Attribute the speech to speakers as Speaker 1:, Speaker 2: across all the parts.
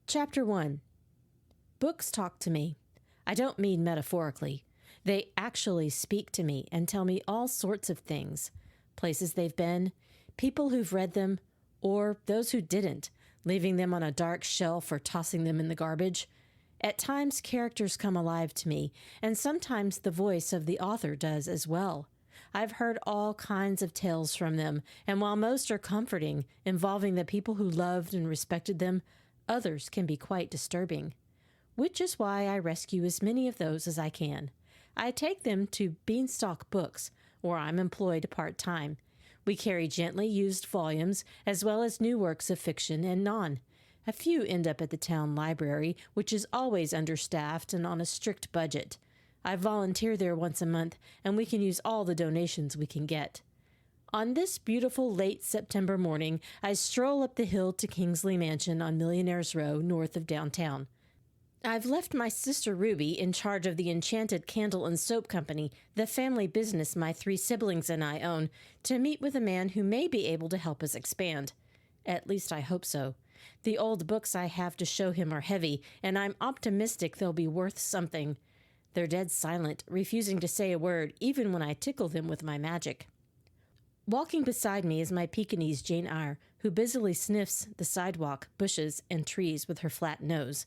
Speaker 1: Chapter 1. Books talk to me. I don't mean metaphorically. They actually speak to me and tell me all sorts of things. Places they've been, people who've read them, or those who didn't, leaving them on a dark shelf or tossing them in the garbage. At times, characters come alive to me, and sometimes the voice of the author does as well. I've heard all kinds of tales from them, and while most are comforting, involving the people who loved and respected them, others can be quite disturbing. Which is why I rescue as many of those as I can. I take them to Beanstalk Books, where I'm employed part-time. We carry gently used volumes, as well as new works of fiction and non. A few end up at the town library, which is always understaffed and on a strict budget. I volunteer there once a month, and we can use all the donations we can get. On this beautiful late September morning, I stroll up the hill to Kingsley Mansion on Millionaire's Row, north of downtown. I've left my sister Ruby in charge of the Enchanted Candle and Soap Company, the family business my 3 siblings and I own, to meet with a man who may be able to help us expand. At least I hope so. The old books I have to show him are heavy, and I'm optimistic they'll be worth something. They're dead silent, refusing to say a word, even when I tickle them with my magic. Walking beside me is my Pekingese Jane Eyre, who busily sniffs the sidewalk, bushes, and trees with her flat nose.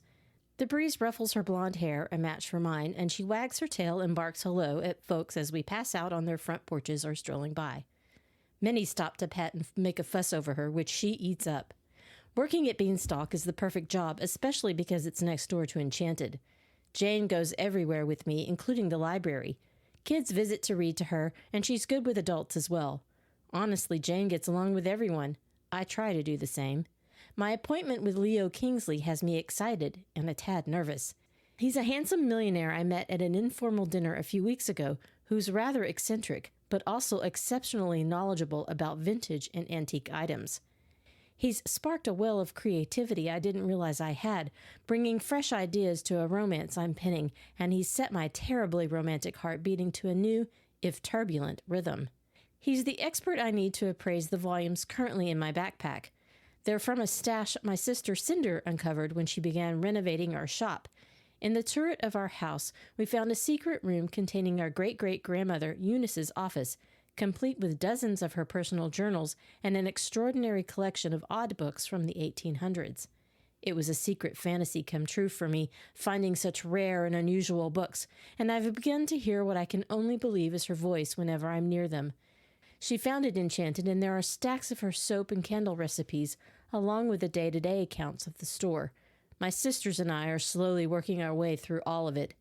Speaker 1: The breeze ruffles her blonde hair, a match for mine, and she wags her tail and barks hello at folks as we pass out on their front porches or strolling by. Many stop to pet and make a fuss over her, which she eats up. Working at Beanstalk is the perfect job, especially because it's next door to Enchanted. Jane goes everywhere with me, including the library. Kids visit to read to her, and she's good with adults as well. Honestly, Jane gets along with everyone. I try to do the same. My appointment with Leo Kingsley has me excited and a tad nervous. He's a handsome millionaire I met at an informal dinner a few weeks ago who's rather eccentric, but also exceptionally knowledgeable about vintage and antique items. He's sparked a well of creativity I didn't realize I had, bringing fresh ideas to a romance I'm penning, and he's set my terribly romantic heart beating to a new, if turbulent, rhythm. He's the expert I need to appraise the volumes currently in my backpack. They're from a stash my sister Cinder uncovered when she began renovating our shop. In the turret of our house, we found a secret room containing our great-great-grandmother Eunice's office, complete with dozens of her personal journals and an extraordinary collection of odd books from the 1800s. It was a secret fantasy come true for me, finding such rare and unusual books, and I've begun to hear what I can only believe is her voice whenever I'm near them. She founded Enchanted, and there are stacks of her soap and candle recipes, along with the day-to-day accounts of the store. My sisters and I are slowly working our way through all of it.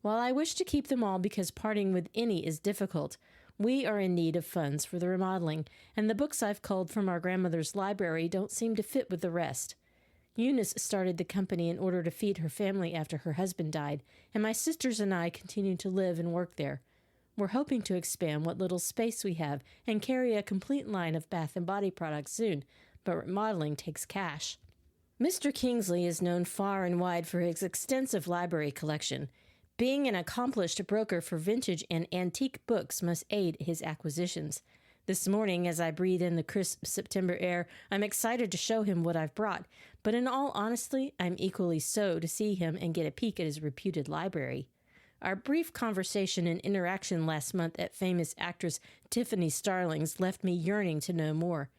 Speaker 1: While I wish to keep them all because parting with any is difficult, we are in need of funds for the remodeling, and the books I've culled from our grandmother's library don't seem to fit with the rest. Eunice started the company in order to feed her family after her husband died, and my sisters and I continue to live and work there. We're hoping to expand what little space we have and carry a complete line of bath and body products soon, but remodeling takes cash. Mr. Kingsley is known far and wide for his extensive library collection. Being an accomplished broker for vintage and antique books must aid his acquisitions. This morning, as I breathe in the crisp September air, I'm excited to show him what I've brought, but in all honesty, I'm equally so to see him and get a peek at his reputed library. Our brief conversation and interaction last month at famous actress Tiffany Starling's left me yearning to know more.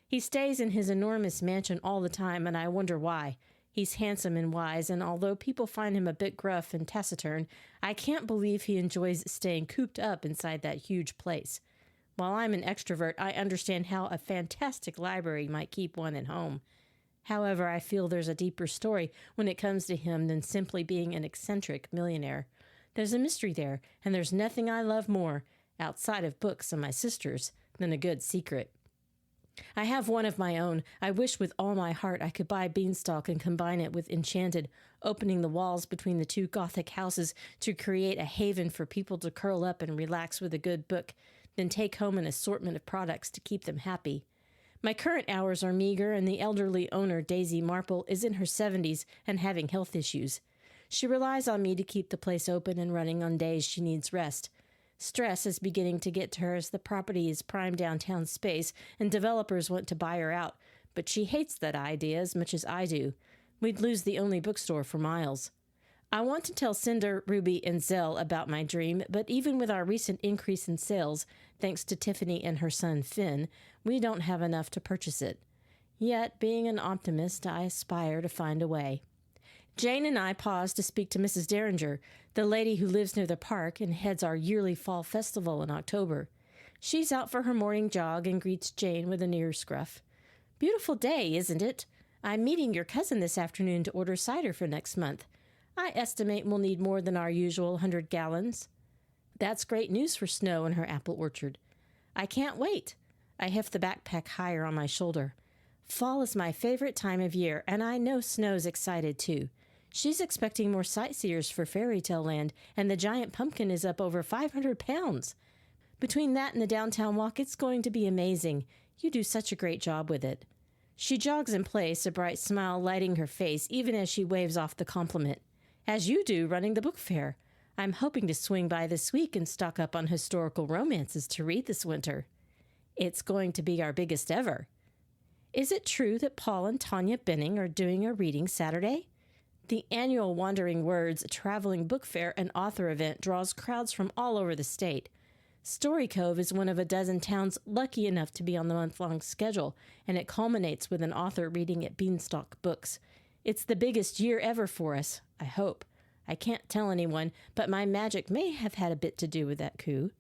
Speaker 1: He stays in his enormous mansion all the time, and I wonder why. He's handsome and wise, and although people find him a bit gruff and taciturn, I can't believe he enjoys staying cooped up inside that huge place. While I'm an extrovert, I understand how a fantastic library might keep one at home. However, I feel there's a deeper story when it comes to him than simply being an eccentric millionaire. There's a mystery there, and there's nothing I love more, outside of books and my sisters, than a good secret. I have one of my own. I wish with all my heart I could buy Beanstalk and combine it with Enchanted, opening the walls between the 2 Gothic houses to create a haven for people to curl up and relax with a good book, then take home an assortment of products to keep them happy. My current hours are meager, and the elderly owner, Daisy Marple, is in her 70s and having health issues. She relies on me to keep the place open and running on days she needs rest. Stress is beginning to get to her as the property is prime downtown space and developers want to buy her out, but she hates that idea as much as I do. We'd lose the only bookstore for miles. I want to tell Cinder, Ruby, and Zell about my dream, but even with our recent increase in sales, thanks to Tiffany and her son Finn, we don't have enough to purchase it. Yet, being an optimist, I aspire to find a way. Jane and I paused to speak to Mrs. Derringer, the lady who lives near the park and heads our yearly fall festival in October. She's out for her morning jog and greets Jane with an ear scruff. "Beautiful day, isn't it? I'm meeting your cousin this afternoon to order cider for next month. I estimate we'll need more than our usual 100 gallons. That's great news for Snow and her apple orchard. I can't wait. I heft the backpack higher on my shoulder. Fall is my favorite time of year, and I know Snow's excited too. She's expecting more sightseers for Fairytale Land, and the giant pumpkin is up over 500 pounds. Between that and the downtown walk, it's going to be amazing. You do such a great job with it." She jogs in place, a bright smile lighting her face even as she waves off the compliment. "As you do running the book fair. I'm hoping to swing by this week and stock up on historical romances to read this winter. It's going to be our biggest ever. Is it true that Paul and Tanya Benning are doing a reading Saturday?" The annual Wandering Words traveling book fair and author event draws crowds from all over the state. Story Cove is one of a dozen towns lucky enough to be on the month-long schedule, and it culminates with an author reading at Beanstalk Books. It's the biggest year ever for us, I hope. I can't tell anyone, but my magic may have had a bit to do with that coup.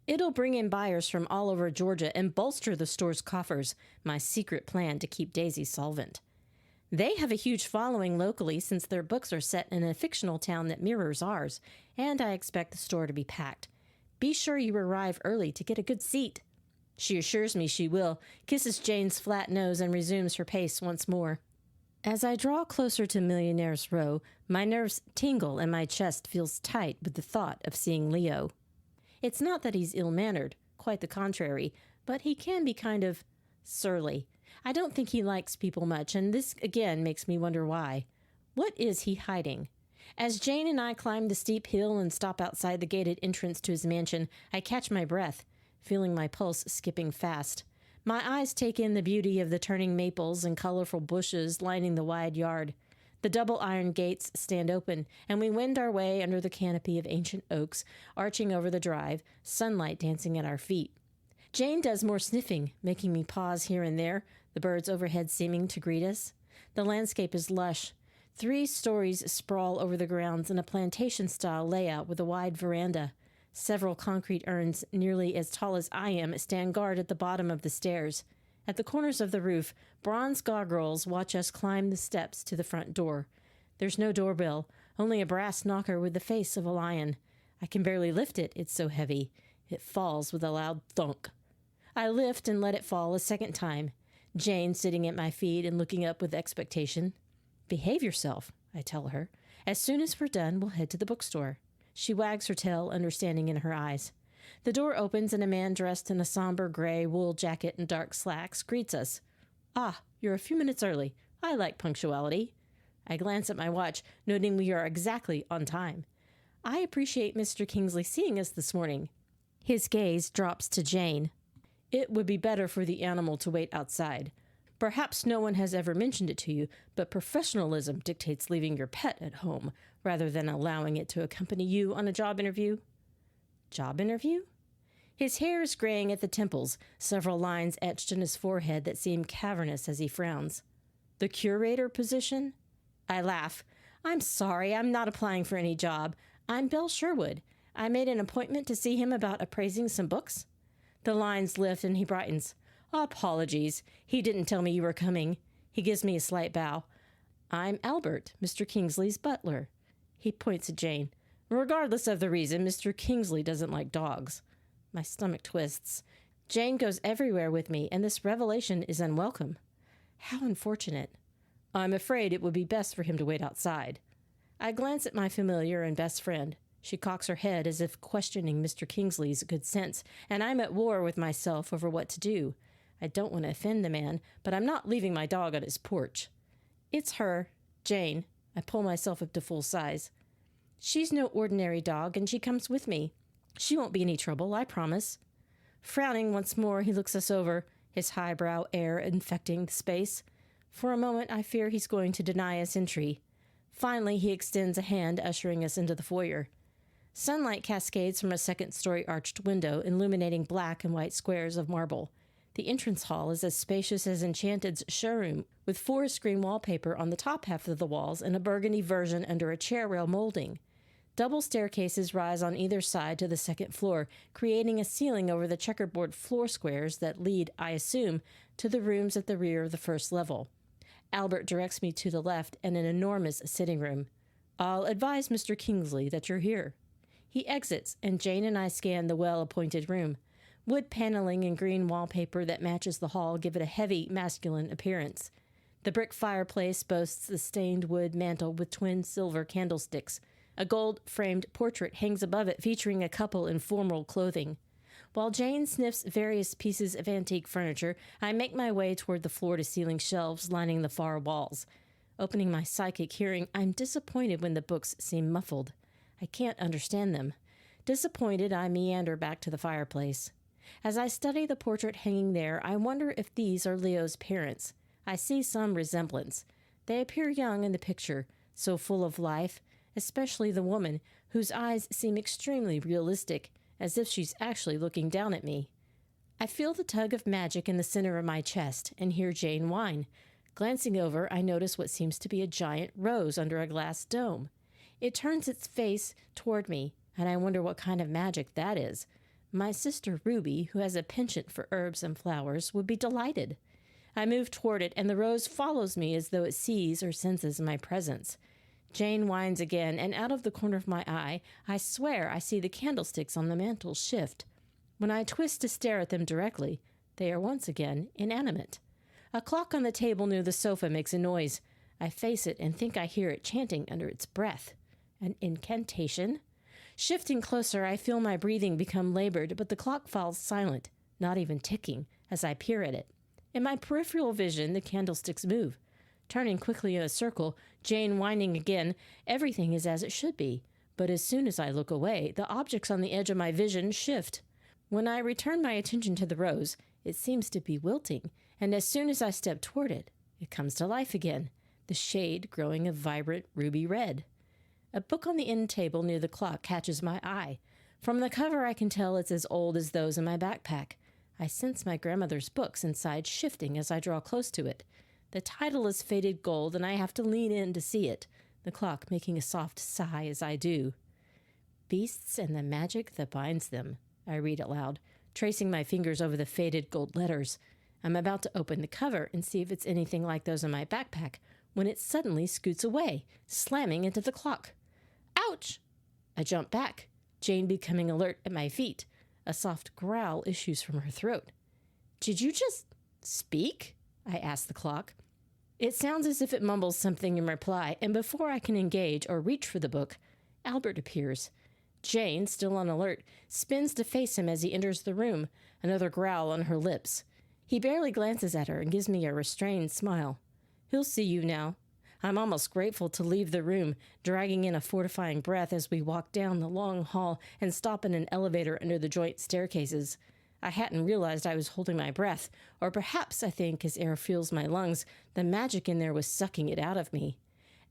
Speaker 1: It'll bring in buyers from all over Georgia and bolster the store's coffers, my secret plan to keep Daisy solvent. They have a huge following locally since their books are set in a fictional town that mirrors ours, and I expect the store to be packed. Be sure you arrive early to get a good seat. She assures me she will, kisses Jane's flat nose, and resumes her pace once more. As I draw closer to Millionaire's Row, my nerves tingle and my chest feels tight with the thought of seeing Leo. It's not that he's ill-mannered, quite the contrary, but he can be kind of surly. I don't think he likes people much, and this again makes me wonder why. What is he hiding? As Jane and I climb the steep hill and stop outside the gated entrance to his mansion, I catch my breath, feeling my pulse skipping fast. My eyes take in the beauty of the turning maples and colorful bushes lining the wide yard. The double iron gates stand open, and we wend our way under the canopy of ancient oaks, arching over the drive, sunlight dancing at our feet. Jane does more sniffing, making me pause here and there, the birds overhead seeming to greet us. The landscape is lush. 3 stories sprawl over the grounds in a plantation-style layout with a wide veranda. Several concrete urns, nearly as tall as I am, stand guard at the bottom of the stairs. At the corners of the roof, bronze gargoyles watch us climb the steps to the front door. There's no doorbell, only a brass knocker with the face of a lion. I can barely lift it, it's so heavy. It falls with a loud thunk. I lift and let it fall a second time. Jane sitting at my feet and looking up with expectation. "Behave yourself," I tell her. "As soon as we're done, we'll head to the bookstore." She wags her tail, understanding in her eyes. The door opens and a man dressed in a somber gray wool jacket and dark slacks greets us. "Ah, you're a few minutes early. I like punctuality." I glance at my watch, noting we are exactly on time. "I appreciate Mr. Kingsley seeing us this morning." His gaze drops to Jane. "It would be better for the animal to wait outside. Perhaps no one has ever mentioned it to you, but professionalism dictates leaving your pet at home rather than allowing it to accompany you on a job interview." "Job interview?" His hair is graying at the temples, several lines etched in his forehead that seem cavernous as he frowns. "The curator position?" I laugh. "I'm sorry, I'm not applying for any job. I'm Belle Sherwood. I made an appointment to see him about appraising some books." The lines lift and he brightens. "Apologies. He didn't tell me you were coming." He gives me a slight bow. "I'm Albert, Mr. Kingsley's butler." He points at Jane. "Regardless of the reason, Mr. Kingsley doesn't like dogs." My stomach twists. Jane goes everywhere with me, and this revelation is unwelcome. How unfortunate. "I'm afraid it would be best for him to wait outside." I glance at my familiar and best friend. She cocks her head as if questioning Mr. Kingsley's good sense, and I'm at war with myself over what to do. I don't want to offend the man, but I'm not leaving my dog on his porch. "It's her, Jane." I pull myself up to full size. "She's no ordinary dog, and she comes with me. She won't be any trouble, I promise." Frowning once more, he looks us over, his highbrow air infecting the space. For a moment, I fear he's going to deny us entry. Finally, he extends a hand, ushering us into the foyer. Sunlight cascades from a second-story arched window, illuminating black and white squares of marble. The entrance hall is as spacious as Enchanted's showroom, with forest green wallpaper on the top half of the walls and a burgundy version under a chair rail molding. Double staircases rise on either side to the second floor, creating a ceiling over the checkerboard floor squares that lead, I assume, to the rooms at the rear of the first level. Albert directs me to the left and an enormous sitting room. "I'll advise Mr. Kingsley that you're here." He exits, and Jane and I scan the well-appointed room. Wood paneling and green wallpaper that matches the hall give it a heavy, masculine appearance. The brick fireplace boasts the stained wood mantel with twin silver candlesticks. A gold-framed portrait hangs above it featuring a couple in formal clothing. While Jane sniffs various pieces of antique furniture, I make my way toward the floor-to-ceiling shelves lining the far walls. Opening my psychic hearing, I'm disappointed when the books seem muffled. I can't understand them. Disappointed, I meander back to the fireplace. As I study the portrait hanging there, I wonder if these are Leo's parents. I see some resemblance. They appear young in the picture, so full of life, especially the woman, whose eyes seem extremely realistic, as if she's actually looking down at me. I feel the tug of magic in the center of my chest and hear Jane whine. Glancing over, I notice what seems to be a giant rose under a glass dome. It turns its face toward me, and I wonder what kind of magic that is. My sister Ruby, who has a penchant for herbs and flowers, would be delighted. I move toward it, and the rose follows me as though it sees or senses my presence. Jane whines again, and out of the corner of my eye, I swear I see the candlesticks on the mantel shift. When I twist to stare at them directly, they are once again inanimate. A clock on the table near the sofa makes a noise. I face it and think I hear it chanting under its breath. An incantation? Shifting closer, I feel my breathing become labored, but the clock falls silent, not even ticking, as I peer at it. In my peripheral vision, the candlesticks move. Turning quickly in a circle, Jane whining again, everything is as it should be. But as soon as I look away, the objects on the edge of my vision shift. When I return my attention to the rose, it seems to be wilting, and as soon as I step toward it, it comes to life again, the shade growing a vibrant ruby red. A book on the end table near the clock catches my eye. From the cover, I can tell it's as old as those in my backpack. I sense my grandmother's books inside shifting as I draw close to it. The title is faded gold, and I have to lean in to see it, the clock making a soft sigh as I do. "Beasts and the magic that binds them," I read aloud, tracing my fingers over the faded gold letters. I'm about to open the cover and see if it's anything like those in my backpack, when it suddenly scoots away, slamming into the clock. "Ouch!" I jump back, Jane becoming alert at my feet. A soft growl issues from her throat. "Did you just speak?" I ask the clock. It sounds as if it mumbles something in reply, and before I can engage or reach for the book, Albert appears. Jane, still on alert, spins to face him as he enters the room, another growl on her lips. He barely glances at her and gives me a restrained smile. "He'll see you now." I'm almost grateful to leave the room, dragging in a fortifying breath as we walk down the long hall and stop in an elevator under the joint staircases. I hadn't realized I was holding my breath, or perhaps I think as air fills my lungs, the magic in there was sucking it out of me.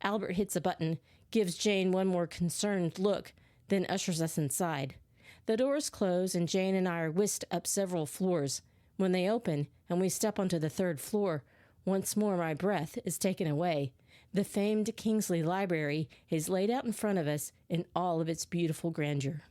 Speaker 1: Albert hits a button, gives Jane one more concerned look, then ushers us inside. The doors close and Jane and I are whisked up several floors. When they open and we step onto the third floor, once more my breath is taken away. The famed Kingsley Library is laid out in front of us in all of its beautiful grandeur.